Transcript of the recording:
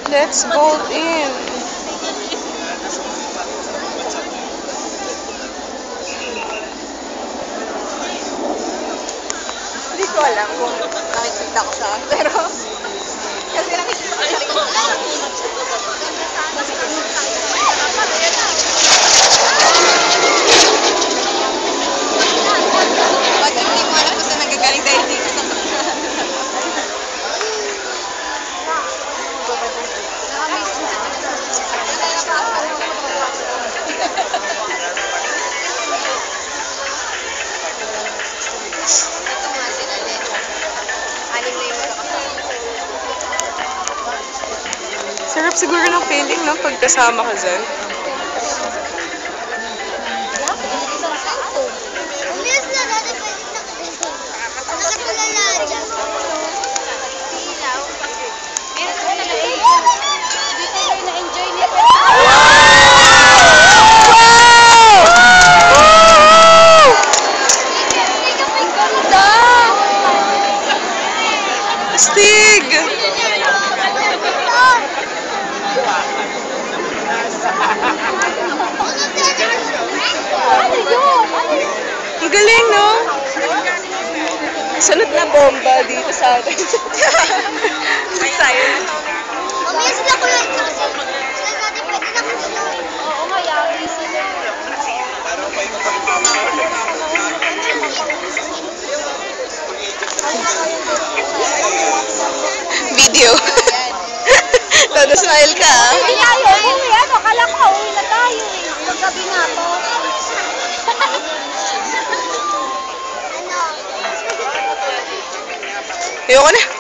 Let's go in. Hindi ko alam kung nakikita ko siya. Pero, kasi nakikita ko siya rin. Pag hindi mo alam kung saan nagagaling dahil dito sa Sarap siguro ng feeling, no? Pagkasama ka dyan. Astig! Ang galing, no? Sunod na bomba dito sa atin. Sayang. Mamaya sila ko lang. Sila natin pwede na kusunod. Oo, mayami sila. Video. Todo smile ka, ah. Hindi tayo, uwi. Akala ko, uwi na tayo eh. Paggabi nga to. Ayoko na.